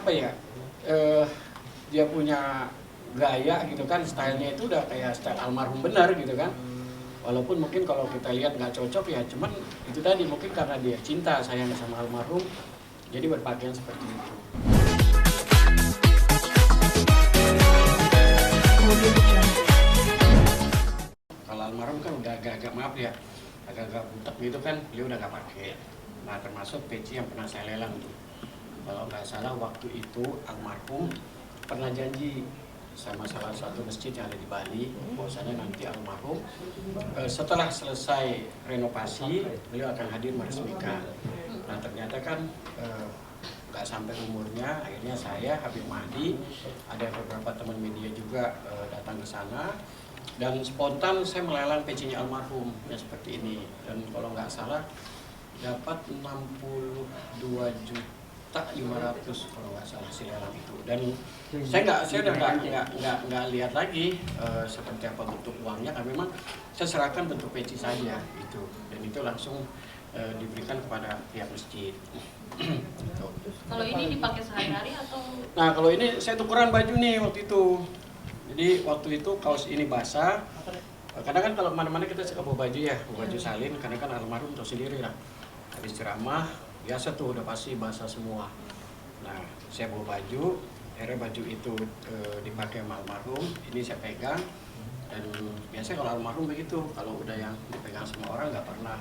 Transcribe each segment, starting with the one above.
apa ya, dia punya gaya gitu kan, stylenya itu udah kayak style almarhum benar gitu kan. Walaupun mungkin kalau kita lihat nggak cocok ya, cuman itu tadi mungkin karena dia cinta sayang sama almarhum, jadi berpakaian seperti itu. Kalau almarhum kan udah agak-agak, maaf ya, agak-agak butek gitu kan, beliau udah nggak pakai. Nah termasuk peci yang pernah saya lelang tuh. Kalau nggak salah waktu itu almarhum pernah janji sama salah satu masjid yang ada di Bali, bahwasanya nanti almarhum setelah selesai renovasi beliau akan hadir meresmikan. Nah ternyata kan nggak sampai umurnya, akhirnya saya Habib Mahdi, ada beberapa teman media juga datang ke sana, dan spontan saya melelang pecinya almarhum ya seperti ini. Dan kalau nggak salah dapat 62.500.000 kalau nggak salah si lelang itu. Dan saya udah nggak lihat lagi seperti apa bentuk uangnya, kan memang saya serahkan bentuk peci saja itu, dan itu langsung diberikan kepada pihak masjid. Gitu. Kalau ini dipakai sehari-hari atau? Nah kalau ini saya tukeran baju nih waktu itu. Jadi waktu itu kaos ini basah. Kadang kan kalau mana-mana kita suka bawa baju ya, bawa baju salin. Karena kan almarhum tahu sendiri lah. Habis ceramah biasa tuh udah pasti basah semua. Nah saya bawa baju, akhirnya baju itu dipakai sama almarhum. Ini saya pegang. Dan biasanya kalau almarhum begitu, kalau udah yang dipegang semua orang nggak pernah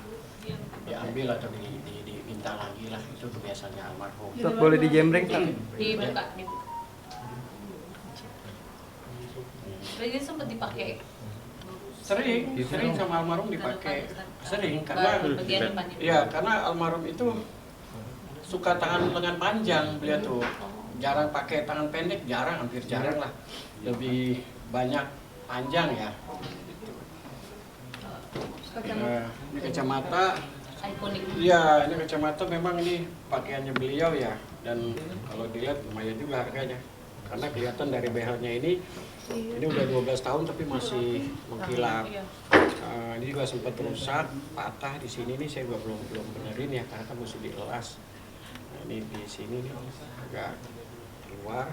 diambil atau diminta lagi lah, itu kebiasaannya almarhum. Ustaz, boleh dijembreng kan? Dibuka. Jadi sempat dipakai. Sering sama almarhum dipakai, sering karena bagian depannya. ya karena almarhum itu suka tangan lengan panjang, beliau tuh jarang pakai tangan pendek, hampir jarang lah, lebih banyak panjang ya. Ini kacamata, Ikonik. iya ini kacamata memang ini pakaiannya beliau ya, dan kalau dilihat lumayan juga harganya, karena kelihatan dari behelnya ini udah 12 tahun tapi masih mengkilap. Ini juga sempat rusak, patah di sini nih, saya juga belum benerin ya, karena kan mesti dielas. Nah, ini di sini nih agak keluar.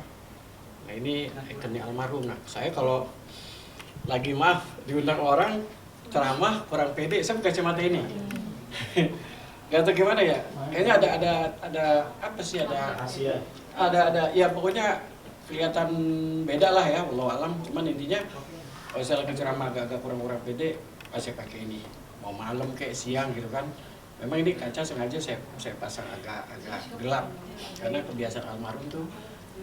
Nah ini ikonnya almarhum. Nah saya kalau lagi diundang orang ceramah kurang pede, saya pakai kacamata ini. Gak tahu gimana ya. Kayaknya ada apa sih, ada ya pokoknya kelihatan beda lah ya, wallahu alam. Cuman intinya kalau saya lagi ceramah agak kurang pede, saya pakai ini. Mau malam kayak siang gitu kan. Memang ini kaca sengaja saya pasang agak gelap, karena kebiasaan almarhum tuh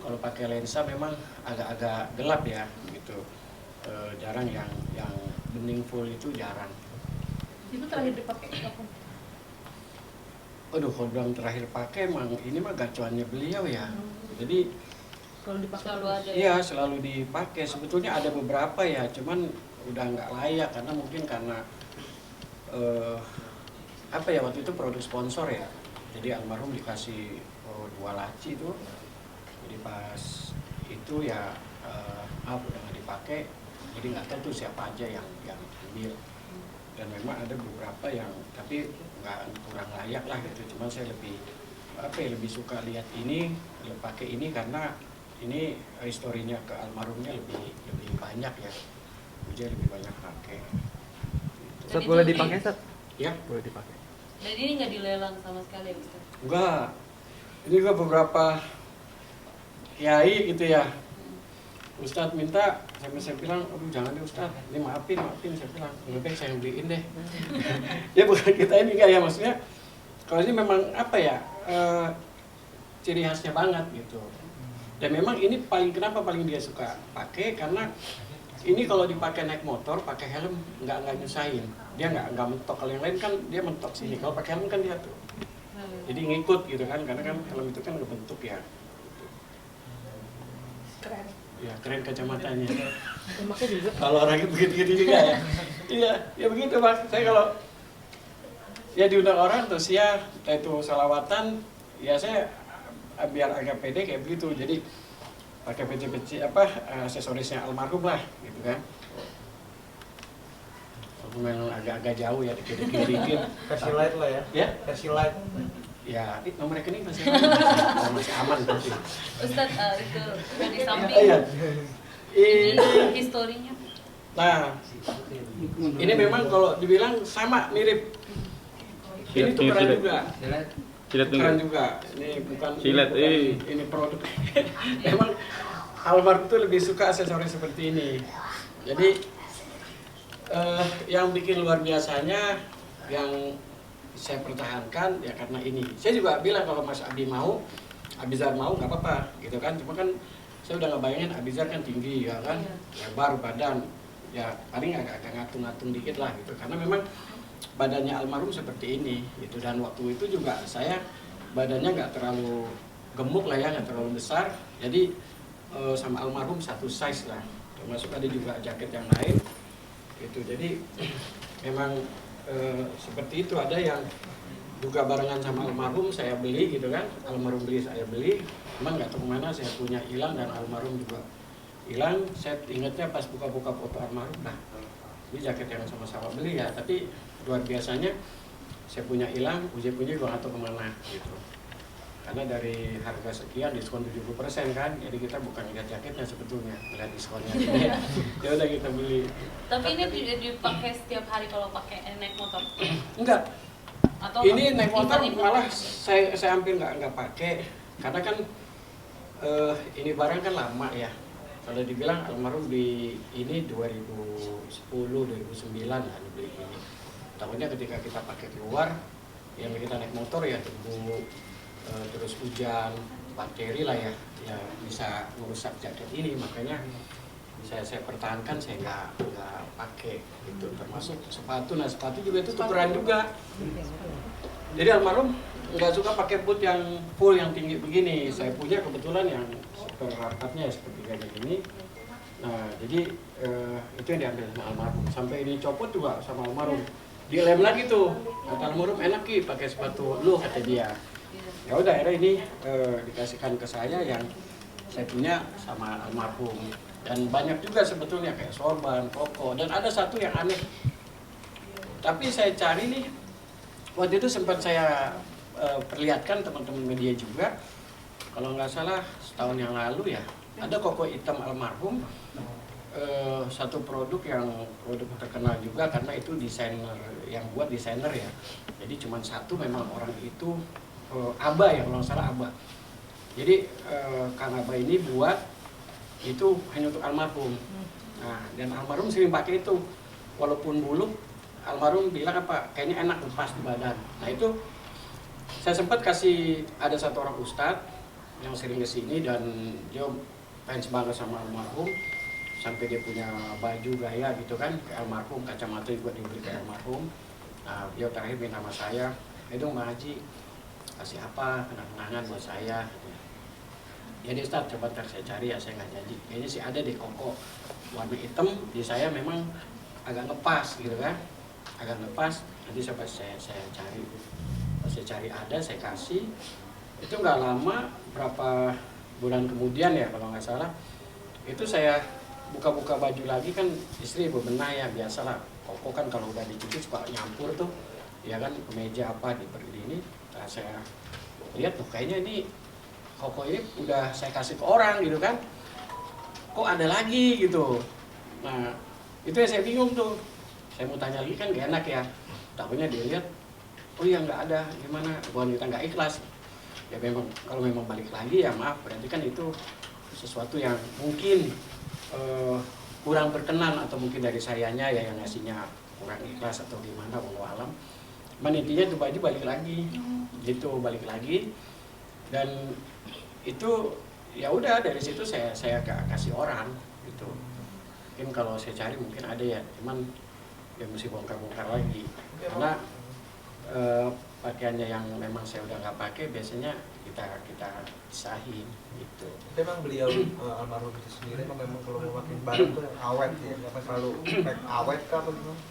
kalau pakai lensa memang agak gelap ya gitu. Jarang yang bening full, itu jarang. Itu terakhir dipakai kapan? Aduh, kalau bilang terakhir pakai emang ini mah gacuannya beliau ya. Jadi Kalau dipakai selalu ada. iya selalu dipakai. Sebetulnya ada beberapa ya, cuman udah nggak layak karena mungkin karena apa ya, waktu itu produk sponsor ya. Jadi almarhum dikasih 2 laci itu. Jadi pas itu ya maaf udah nggak dipakai. Jadi nggak tahu tuh siapa aja yang ambil. Dan memang ada beberapa yang tapi nggak kurang layak lah gitu. Cuman saya lebih suka lihat ini, pakai ini karena ini historinya ke almarhumnya lebih banyak ya. Jadi lebih banyak pakai. Gitu. Ustaz, boleh dipakai, Ustaz? Ya, Boleh dipakai. Dan ini nggak dilelang sama sekali, Ustaz? enggak. Ini juga beberapa kiai gitu ya. Ustadz minta, saya bilang, aduh jangan deh Ustadz, ini maafin, saya bilang, lebih baik saya beliin deh. Ya bukan kita ini enggak ya, maksudnya kalau ini memang apa ya, ciri khasnya banget gitu. Dan memang ini kenapa paling dia suka pakai, karena ini kalau dipakai naik motor, pakai helm nggak nyusahin. Dia nggak mentok. Kalau yang lain kan dia mentok sini, kalau pakai helm kan dia tuh. Jadi ngikut gitu kan, karena kan helm itu kan ngebentuk ya. Keren. Ya keren kacamatanya. Pakai juga. Kalau orangnya begitu juga ya. Iya, ya begitu Mas. Saya kalau ya diundang orang terus ya itu salawatan, ya saya biar agak pede kayak begitu. Jadi pakai peci aksesorisnya almarhum lah gitu kan. Walaupun memang agak jauh ya, dikit-dikit. Versi light lah ya. Ya? Versi light. Ya, nomor rekening masih aman, masih aman tapi. Ustadz itu di samping Iya. ini historinya. Nah, ini memang kalau dibilang sama mirip. Ini tukeran juga. Silet Tukeran dulu. juga. Ini bukan Silet, ini produk. Memang Almarhum tuh lebih suka aksesoris seperti ini. Jadi yang bikin luar biasanya yang saya pertahankan ya karena ini. Saya juga bilang kalau Mas Abi mau, Abizar mau nggak apa-apa gitu kan. Cuma kan saya udah ngebayangin Abizar kan tinggi ya kan, lebar badan, ya paling agak ngatung-ngatung dikit lah gitu. Karena memang badannya almarhum seperti ini gitu, dan waktu itu juga saya badannya nggak terlalu gemuk lah ya, nggak terlalu besar. Jadi sama almarhum satu size lah. Termasuk ada juga jaket yang lain gitu. Jadi memang seperti itu, ada yang juga barengan sama almarhum saya beli gitu kan, almarhum beli saya beli, cuman nggak tahu kemana saya punya hilang dan almarhum juga hilang. Saya ingatnya pas buka-buka foto almarhum, nah ini jaket yang sama-sama beli ya, tapi luar biasanya saya punya hilang, Uji punya juga nggak tahu kemana gitu. Karena dari harga sekian diskon 70% kan, jadi kita bukan lihat jaketnya sebetulnya, lihat diskonnya. Ya udah kita beli. Tapi ini dipakai setiap hari kalau pakai naik motor? Enggak. Atau Ini naik motor event-event? malah saya hampir nggak pakai, karena kan ini barang kan lama ya. Kalau dibilang almarhum di ini 2010, 2009 lah dibeli ini. Takutnya ketika kita pakai keluar, yang kita naik motor ya tunggu terus hujan, bakteri lah ya bisa merusak jaket ini. Makanya saya pertahankan, saya nggak pakai gitu. Termasuk sepatu, nah sepatu juga itu tukeran juga. Jadi almarhum nggak suka pakai boot yang full yang tinggi begini. Saya punya kebetulan yang super rapatnya seperti kayak gini. Nah jadi itu yang diambil sama almarhum. Sampai ini copot juga sama almarhum. Dilem lagi tuh. Kata almarhum, enak Ki pakai sepatu lu, kata dia. Ya udah akhirnya ini dikasihkan ke saya yang saya punya sama almarhum. Dan banyak juga sebetulnya kayak sorban, koko, dan ada satu yang aneh. Tapi saya cari nih, waktu itu sempat saya perlihatkan teman-teman media juga. Kalau nggak salah setahun yang lalu ya, ada koko hitam almarhum. Satu produk yang produk terkenal juga karena itu desainer yang buat desainer ya. Jadi cuma satu memang orang itu Aba ya, kalau nggak salah Aba. Jadi Kang Aba ini buat itu hanya untuk almarhum. Nah, dan almarhum sering pakai itu, walaupun buluk, almarhum bilang apa, kayaknya enak lepas di badan. Nah itu saya sempat kasih, ada satu orang ustadz yang sering kesini dan dia fans banget sama almarhum, sampai dia punya baju gaya gitu kan ke almarhum, kacamata juga dibeli ke almarhum. Nah dia terakhir minta sama saya, dong Bang Haji kasih apa kenang-kenangan buat saya. Ya deh Ustadz, coba ntar saya cari ya, saya nggak janji. Kayaknya sih ada deh koko warna hitam di saya, memang agak ngepas gitu kan, agak ngepas. Nanti coba saya cari. Pas saya cari ada, saya kasih. Itu nggak lama, berapa bulan kemudian ya kalau nggak salah, itu saya buka-buka baju lagi kan, istri bebenah ya, biasalah. Koko kan kalau udah dicuci suka nyampur tuh, ya kan, kemeja apa diberi ini. Nah, saya lihat tuh kayaknya ini koko ini udah saya kasih ke orang gitu kan, kok ada lagi gitu. Nah itu yang saya bingung tuh, saya mau tanya lagi kan gak enak ya, takutnya dia lihat oh iya nggak ada, gimana, bukan kita nggak ikhlas ya. Memang kalau memang balik lagi ya maaf, berarti kan itu sesuatu yang mungkin kurang berkenan, atau mungkin dari sayanya ya yang ngasihnya kurang ikhlas atau gimana, wallahu alam. Cuman intinya tuh baju balik lagi gitu, balik lagi. Dan itu ya udah, dari situ saya kasih orang gitu. Mungkin kalau saya cari mungkin ada ya, cuman ya mesti bongkar-bongkar lagi karena pakaiannya yang memang saya udah nggak pakai biasanya kita pisahin gitu. Memang beliau almarhum itu sendiri memang kalau mau pakai barang tuh yang awet ya, apa selalu pakai awet kah apa gimana?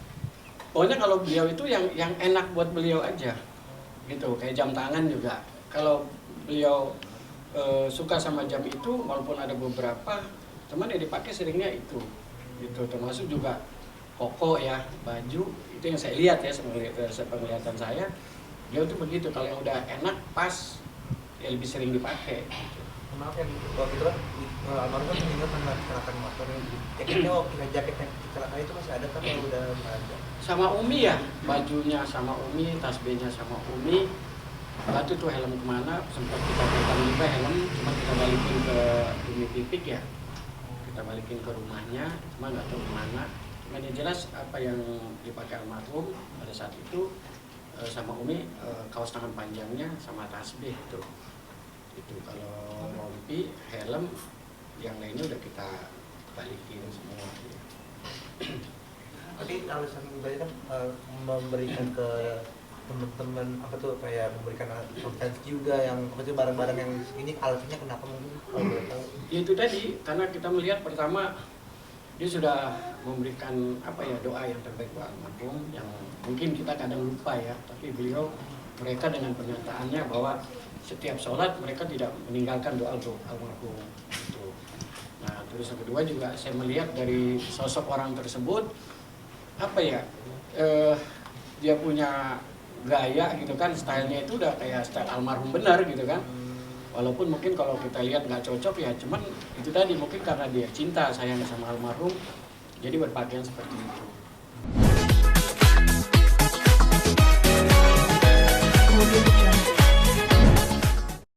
Pokoknya kalau beliau itu yang enak buat beliau aja gitu, kayak jam tangan juga. Kalau beliau suka sama jam itu, walaupun ada beberapa teman yang dipakai seringnya itu gitu. Termasuk juga koko ya, baju itu yang saya lihat ya, penglihatan saya Beliau tuh begitu, kalau yang udah enak pas ya lebih sering dipakai. Maaf ya, waktu itu kan almarhum kan meninggal karena kecelakaan motor. Jaketnya waktu jaket yang kecelakaan itu masih ada kan, yang udah nggak ada. Sama Umi ya, bajunya sama Umi, tas B-nya sama Umi. Waktu tuh helm kemana, sempat kita pegang juga helm, cuma kita balikin ke Umi Pipik ya. Kita balikin ke rumahnya, cuma nggak tahu kemana. Cuma yang jelas apa yang dipakai almarhum pada saat itu sama Umi, kaos tangan panjangnya sama tasbih itu. Itu kalau rompi, helm, yang lainnya udah kita balikin semua. Ya. Tapi alasan banyak kan memberikan ke teman-teman apa tuh, kayak memberikan konten juga yang apa sih, barang-barang yang ini alasannya kenapa mungkin kalau boleh tahu? Itu tadi karena kita melihat pertama dia sudah memberikan apa ya, doa yang terbaik buat almarhum yang mungkin kita kadang lupa ya, tapi beliau mereka dengan pernyataannya bahwa setiap sholat mereka tidak meninggalkan doa untuk almarhum itu. Nah terus yang kedua juga saya melihat dari sosok orang tersebut apa ya, dia punya gaya gitu kan, stylenya itu udah kayak style almarhum benar gitu kan. Walaupun mungkin kalau kita lihat nggak cocok ya, cuman itu tadi mungkin karena dia cinta sayang sama almarhum jadi berpakaian seperti itu.